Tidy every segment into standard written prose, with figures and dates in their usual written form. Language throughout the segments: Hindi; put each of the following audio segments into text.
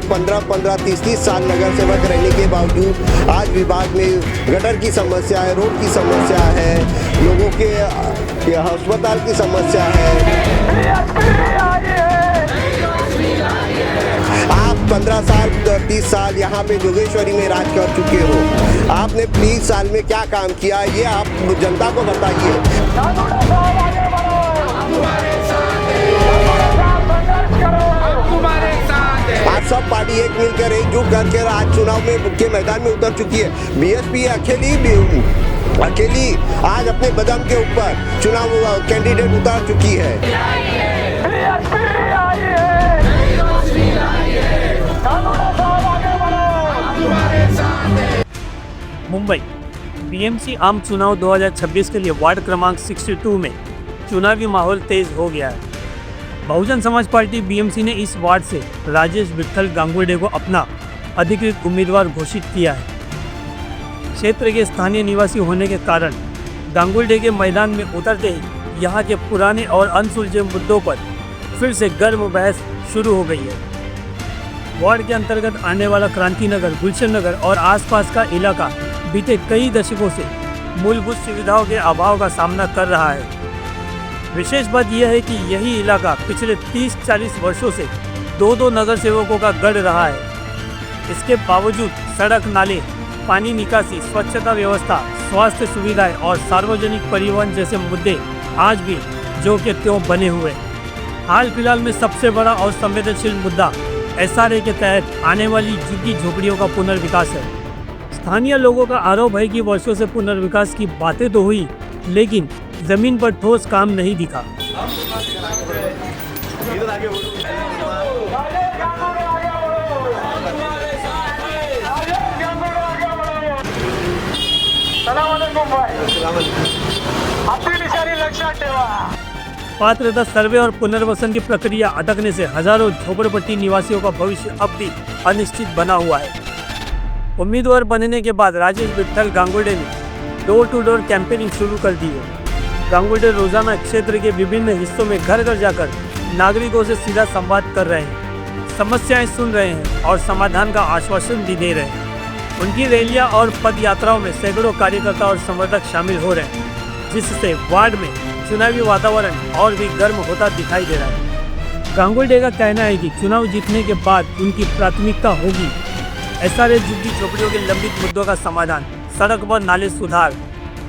15-15, 30-30 साल नगर सेवक रहने के बावजूद आज विभाग में गटर की समस्या है, रोड की समस्या है, लोगों के अस्पताल की समस्या है। आप 15 साल 30 साल यहाँ पे जोगेश्वरी में राज कर चुके हो, आपने 20 साल में क्या काम किया ये आप जनता को बताइए। आज सब पार्टी एक मिलकर एकजुट करके आज चुनाव में के मैदान में उतर चुकी है। बीएसपी अकेली आज अपने बदम के ऊपर चुनाव कैंडिडेट उतार चुकी है। मुंबई बीएमसी आम चुनाव 2026 के लिए वार्ड क्रमांक 62 में चुनावी माहौल तेज हो गया है। बहुजन समाज पार्टी बीएमसी ने इस वार्ड से राजेश विट्ठल गांगुर्डे को अपना अधिकृत उम्मीदवार घोषित किया है। क्षेत्र के स्थानीय निवासी होने के कारण गांगुर्डे के मैदान में उतरते ही यहाँ के पुराने और अनसुलझे मुद्दों पर फिर से गर्म बहस शुरू हो गई है। वार्ड के अंतर्गत आने वाला क्रांति नगर, गुलशन नगर और आसपास का इलाका बीते कई दशकों से मूलभूत सुविधाओं के अभाव का सामना कर रहा है। विशेष बात यह है कि यही इलाका पिछले 30-40 वर्षों से दो नगर सेवकों का गढ़ रहा है। इसके बावजूद सड़क, नाले, पानी निकासी, स्वच्छता व्यवस्था, स्वास्थ्य सुविधाएं और सार्वजनिक परिवहन जैसे मुद्दे आज भी जो के त्यों बने हुए। हाल फिलहाल में सबसे बड़ा और संवेदनशील मुद्दा SRA के तहत आने वाली झुग्गी झोपड़ियों का पुनर्विकास है। स्थानीय लोगों का आरोप है कि वर्षों से पुनर्विकास की बातें तो हुई, लेकिन जमीन पर ठोस काम नहीं दिखा। पात्रता सर्वे और पुनर्वसन की प्रक्रिया अटकने से हजारों झोपड़पट्टी निवासियों का भविष्य अब भी अनिश्चित बना हुआ है। उम्मीदवार बनने के बाद राजेश विट्ठल गांगुर्डे ने डोर टू डोर कैंपेनिंग शुरू कर दी है। गांगुर्डे रोजाना क्षेत्र के विभिन्न हिस्सों में घर घर जाकर नागरिकों से सीधा संवाद कर रहे हैं, समस्याएं सुन रहे हैं और समाधान का आश्वासन भी दे रहे हैं। उनकी रैलियां और पद यात्राओं में सैकड़ों कार्यकर्ता और समर्थक शामिल हो रहे हैं, जिससे वार्ड में चुनावी वातावरण और भी गर्म होता दिखाई दे रहा है। गांगुर्डे का कहना है कि चुनाव जीतने के बाद उनकी प्राथमिकता होगी SRA झुग्गी झोपड़ियों के लंबित मुद्दों का समाधान, सड़क व नाले सुधार,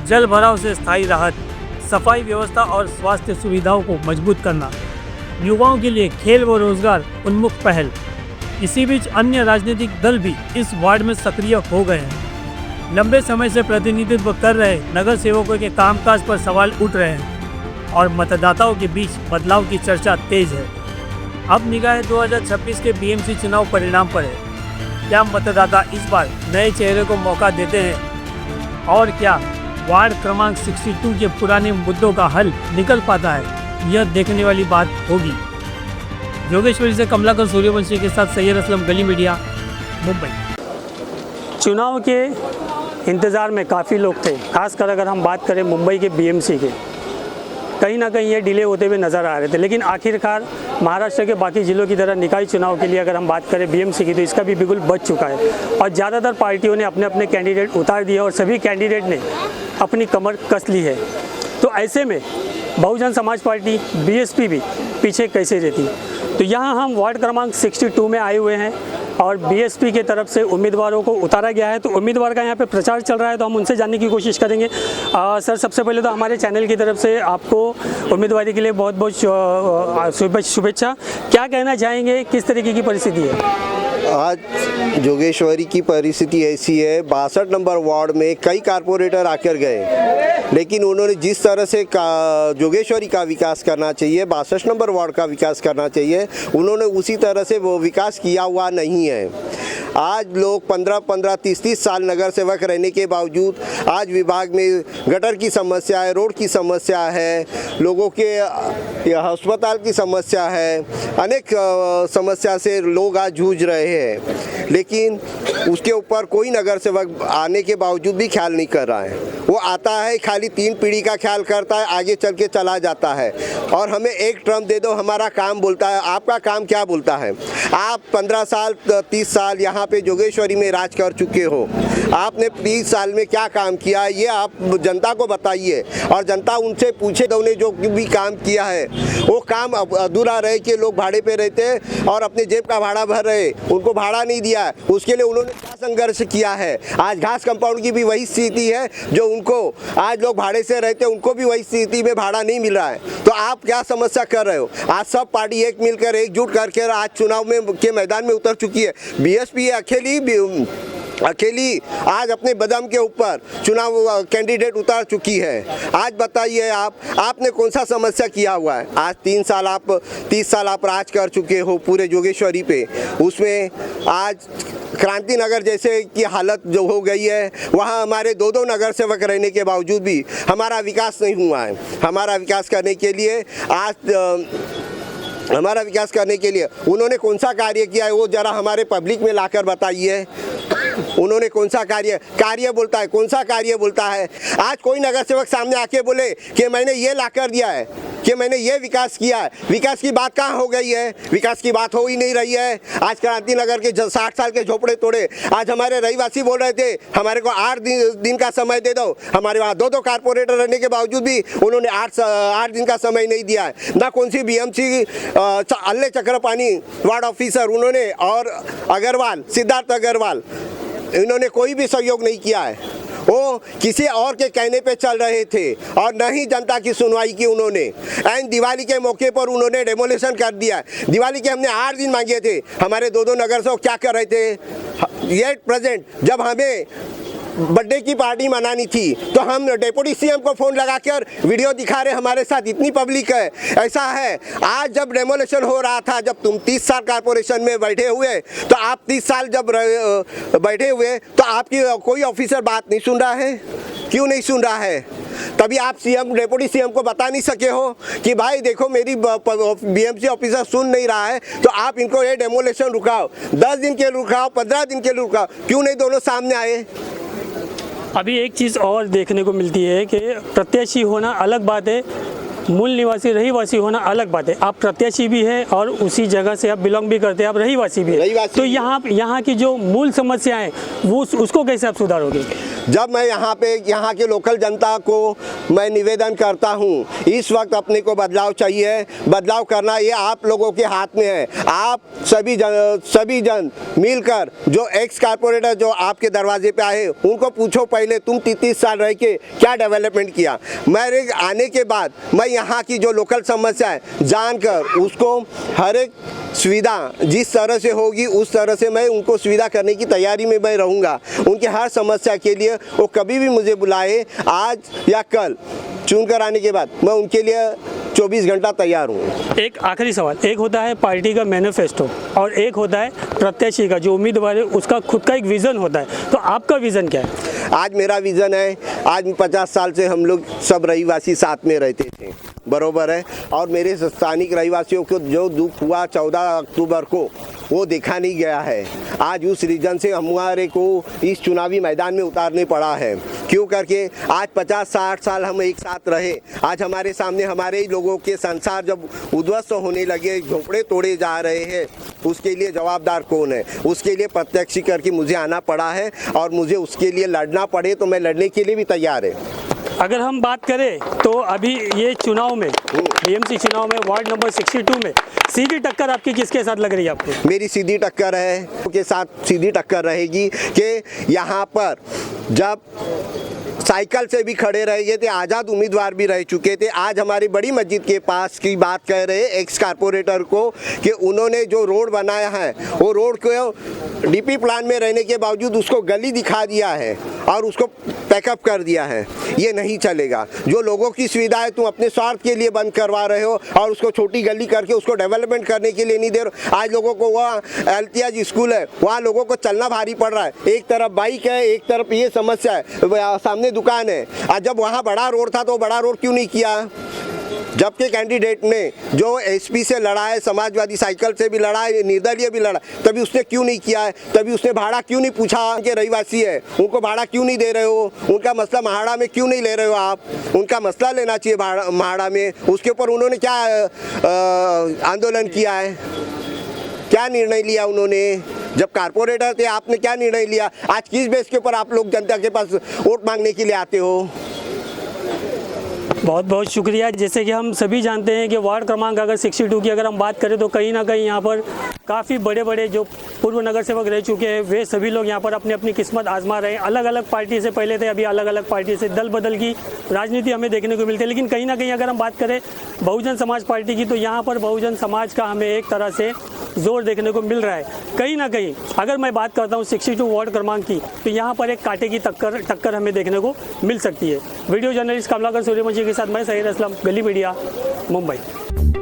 जल भराव से स्थायी राहत, सफाई व्यवस्था और स्वास्थ्य सुविधाओं को मजबूत करना, युवाओं के लिए खेल व रोजगार उन्मुख पहल। इसी बीच अन्य राजनीतिक दल भी इस वार्ड में सक्रिय हो गए हैं। लंबे समय से प्रतिनिधित्व कर रहे नगर सेवकों के कामकाज पर सवाल उठ रहे हैं और मतदाताओं के बीच बदलाव की चर्चा तेज है। अब निगाहें 2026 के बीएमसी चुनाव परिणाम पर है। क्या मतदाता इस बार नए चेहरे को मौका देते हैं और क्या वार्ड क्रमांक 62 के पुराने मुद्दों का हल निकल पाता है, यह देखने वाली बात होगी। जोगेश्वरी से कमलाकर सूर्यवंशी के साथ सैयद असलम, गली मीडिया, मुंबई। चुनाव के इंतज़ार में काफ़ी लोग थे, खासकर अगर हम बात करें मुंबई के बीएमसी के। कहीं ना कहीं ये डिले होते हुए नज़र आ रहे थे, लेकिन आखिरकार महाराष्ट्र के बाकी ज़िलों की तरह निकाय चुनाव के लिए अगर हम बात करें बीएमसी की, तो इसका भी बिल्कुल बच चुका है और ज़्यादातर पार्टियों ने अपने अपने कैंडिडेट उतार दिए और सभी कैंडिडेट ने अपनी कमर कस ली है। तो ऐसे में बहुजन समाज पार्टी बीएसपी भी पीछे कैसे रहती। तो यहाँ हम वार्ड क्रमांक 62 में आए हुए हैं और बीएसपी के तरफ से उम्मीदवारों को उतारा गया है। तो उम्मीदवार का यहाँ पे प्रचार चल रहा है, तो हम उनसे जानने की कोशिश करेंगे। सर, सबसे पहले तो हमारे चैनल की तरफ से आपको उम्मीदवारी के लिए बहुत बहुत शुभेच्छा। क्या कहना चाहेंगे, किस तरीके की परिस्थिति है? आज जोगेश्वरी की परिस्थिति ऐसी है, 62 नंबर वार्ड में कई कारपोरेटर आकर गए, लेकिन उन्होंने जिस तरह से जोगेश्वरी का विकास करना चाहिए, 62 नंबर वार्ड का विकास करना चाहिए, उन्होंने उसी तरह से वो विकास किया हुआ नहीं है। आज लोग 15-15, 30-30 साल नगर सेवक रहने के बावजूद आज विभाग में गटर की समस्या है, रोड की समस्या है, लोगों के अस्पताल की समस्या है, अनेक समस्या से लोग आज जूझ रहे हैं। लेकिन उसके ऊपर कोई नगर सेवक आने के बावजूद भी ख्याल नहीं कर रहा है। वो आता है, खाली 3 पीढ़ी का ख्याल करता है, आगे चल के चला जाता है। और हमें एक टर्म दे दो, हमारा काम बोलता है। आपका काम क्या बोलता है? आप 15 साल 30 साल यहाँ पे जोगेश्वरी में राज कर चुके हो। आपने 30 साल में क्या काम किया ये आप जनता को बताइए, और जनता उनसे पूछे तो उन्हें जो भी काम किया है वो काम अधूरा रहे कि लोग भाड़े पे रहते हैं और अपने जेब का भाड़ा भर रहे, उनको भाड़ा नहीं दिया है। उसके लिए उन्होंने क्या संघर्ष किया है। आज घास कंपाउंड की भी वही स्थिति है जो उनको, आज लोग भाड़े से रहते हैं, उनको भी वही स्थिति में भाड़ा नहीं मिल रहा है। तो आप क्या समस्या कर रहे हो? आज सब पार्टी एक मिलकर एकजुट करके आज चुनाव में के मैदान में उतर चुकी है। बीएसपी अकेली आज अपने बदम के ऊपर चुनाव कैंडिडेट उतार चुकी है। आज बताइए आपने कौन सा समस्या किया हुआ है? आज 30 साल आप राज कर चुके हो पूरे जोगेश्वरी पे। उसमें आज क्रांति नगर जैसे की हालत जो हो गई है, वहाँ हमारे 2 नगर सेवक रहने के बावजूद भी हमारा विकास नहीं हुआ है। हमारा विकास करने के लिए उन्होंने कौन सा कार्य किया है वो जरा हमारे पब्लिक में लाकर बताइए। उन्होंने कौन सा कार्य बोलता है, कौन सा कार्य बोलता है? आज कोई नगर सेवक सामने आके बोले कि मैंने ये ला कर दिया है, कि मैंने ये विकास किया है। विकास की बात कहाँ हो गई है? विकास की बात हो ही नहीं रही है। आज क्रांति नगर के 60 साल के झोपड़े तोड़े। आज हमारे रहीवासी बोल रहे थे हमारे को 8 दिन का समय दे दो। हमारे वहाँ 2 कारपोरेटर रहने के बावजूद भी उन्होंने 8 दिन का समय नहीं दिया है। ना कौन सी BMC अल्ले चक्रपाणी वार्ड ऑफिसर उन्होंने, और अग्रवाल, सिद्धार्थ अग्रवाल, इन्होंने कोई भी सहयोग नहीं किया है। वो किसी और के कहने पे चल रहे थे और न ही जनता की सुनवाई की उन्होंने। एंड दिवाली के मौके पर उन्होंने डेमोलिशन कर दिया। दिवाली के हमने 8 दिन मांगे थे। हमारे 2 नगर सेवक क्या कर रहे थे? ये प्रेजेंट जब हमें बर्थडे की पार्टी मनानी थी तो हम डेप्यूटी CM को फ़ोन लगाकर वीडियो दिखा रहे, हमारे साथ इतनी पब्लिक है। ऐसा है, आज जब डेमोलिशन हो रहा था, जब तुम 30 साल कॉर्पोरेशन में बैठे हुए, तो आप 30 साल जब बैठे हुए तो आपकी कोई ऑफिसर बात नहीं सुन रहा है? क्यों नहीं सुन रहा है? तभी आप डेप्यूटी CM को बता नहीं सके हो कि भाई देखो मेरी BMC ऑफिसर सुन नहीं रहा है, तो आप इनको ये डेमोलिशन रुकाओ, 10 दिन के लिए रुकाओ, 15 दिन के लिए रुकाओ। क्यों नहीं दोनों सामने आए? अभी एक चीज़ और देखने को मिलती है कि प्रत्याशी होना अलग बात है, मूल निवासी रहीवासी होना अलग बात है। आप प्रत्याशी भी है और उसी जगह से आप बिलोंग भी करते हैं, आप रहीवासी भी है। तो यहाँ की जो मूल समस्याएं वो उसको कैसे आप सुधारोगे? जब मैं यहाँ के लोकल जनता को मैं निवेदन करता हूँ, इस वक्त अपने को बदलाव चाहिए। बदलाव करना ये आप लोगों के हाथ में है। आप सभी जन मिलकर जो एक्स कारपोरेटर जो आपके दरवाजे पे आए उनको पूछो पहले तुम 33 साल रह के क्या डेवलपमेंट किया। मेरे आने के बाद मैं यहाँ की जो लोकल समस्या है जानकर उसको हर एक सुविधा जिस तरह से होगी उस तरह से मैं उनको सुविधा करने की तैयारी में मैं रहूँगा। उनके हर समस्या के लिए वो कभी भी मुझे बुलाए, आज या कल चुनकर आने के बाद मैं उनके लिए 24 घंटा तैयार हूँ। एक आखिरी सवाल, एक होता है पार्टी का मैनिफेस्टो और एक होता है प्रत्याशी का जो उम्मीदवार है उसका खुद का एक विज़न होता है। तो आपका विज़न क्या है? आज मेरा विज़न है, आज 50 साल से हम लोग सब रहीवासी साथ में रहते थे, बरोबर है, और मेरे स्थानिक रहीवासियों को जो दुख हुआ 14 अक्टूबर को वो देखा नहीं गया है। आज उस रीजन से हमारे को इस चुनावी मैदान में उतारने पड़ा है। क्यों करके आज 50-60 साल हम एक साथ रहे, आज हमारे सामने हमारे ही लोगों के संसार जब उद्ध्वस्त होने लगे, झोपड़े तोड़े जा रहे हैं, उसके लिए जवाबदार कौन है? उसके लिए प्रत्यक्ष करके मुझे आना पड़ा है और मुझे उसके लिए लड़ना पड़े तो मैं लड़ने के लिए भी तैयार है। अगर हम बात करें तो अभी ये चुनाव में BMC चुनाव में वार्ड नंबर 62 में सीधी टक्कर आपकी किसके साथ लग रही है आपको? मेरी सीधी टक्कर है के साथ सीधी टक्कर रहेगी कि यहाँ पर जब साइकिल से भी खड़े रह गए थे, आज़ाद उम्मीदवार भी रह चुके थे। आज हमारी बड़ी मस्जिद के पास की बात कह रहे एक्स कारपोरेटर को कि उन्होंने जो रोड बनाया है वो रोड को DP प्लान में रहने के बावजूद उसको गली दिखा दिया है और उसको पैकअप कर दिया है। ये नहीं चलेगा। जो लोगों की सुविधा है तुम अपने स्वार्थ के लिए बंद करवा रहे हो और उसको छोटी गली करके उसको डेवलपमेंट करने के लिए नहीं दे रहे हो। आज लोगों को वहाँ LTH स्कूल है, वहाँ लोगों को चलना भारी पड़ रहा है। एक तरफ बाइक है, एक तरफ ये समस्या है, सामने दुकान है। आज जब वहाँ बड़ा रोड था तो बड़ा रोड क्यों नहीं किया? जबकि कैंडिडेट ने जो एसपी से लड़ा है, समाजवादी साइकिल से भी लड़ा है, निर्दलीय भी लड़ा, तभी उसने क्यों नहीं किया है? तभी उसने भाड़ा क्यों नहीं पूछा? के रहीवासी है, उनको भाड़ा क्यों नहीं दे रहे हो? उनका मसला महाड़ा में क्यों नहीं ले रहे हो आप? उनका मसला लेना चाहिए महाड़ा में। उसके ऊपर उन्होंने क्या आंदोलन किया है? क्या निर्णय लिया उन्होंने? जब कारपोरेटर थे आपने क्या निर्णय लिया? आज किस बेस के ऊपर आप लोग जनता के पास वोट मांगने के लिए आते हो? बहुत बहुत शुक्रिया। जैसे कि हम सभी जानते हैं कि वार्ड क्रमांक अगर 62 की अगर हम बात करें तो कहीं ना कहीं यहाँ पर काफ़ी बड़े बड़े जो पूर्व नगर सेवक रह चुके हैं वे सभी लोग यहाँ पर अपनी अपनी किस्मत आजमा रहे हैं। अलग अलग पार्टी से पहले थे, अभी अलग अलग पार्टी से दल बदल की राजनीति हमें देखने को मिलती है। लेकिन कहीं ना कहीं अगर हम बात करें बहुजन समाज पार्टी की तो यहाँ पर बहुजन समाज का हमें एक तरह से जोर देखने को मिल रहा है। कहीं ना कहीं अगर मैं बात करता हूँ 62 वार्ड क्रमांक की तो यहाँ पर एक कांटे की टक्कर हमें देखने को मिल सकती है। वीडियो जर्नलिस्ट कमलाकर सूर्यवंशी के साथ मैं सहीद असलम, गली मीडिया, मुंबई।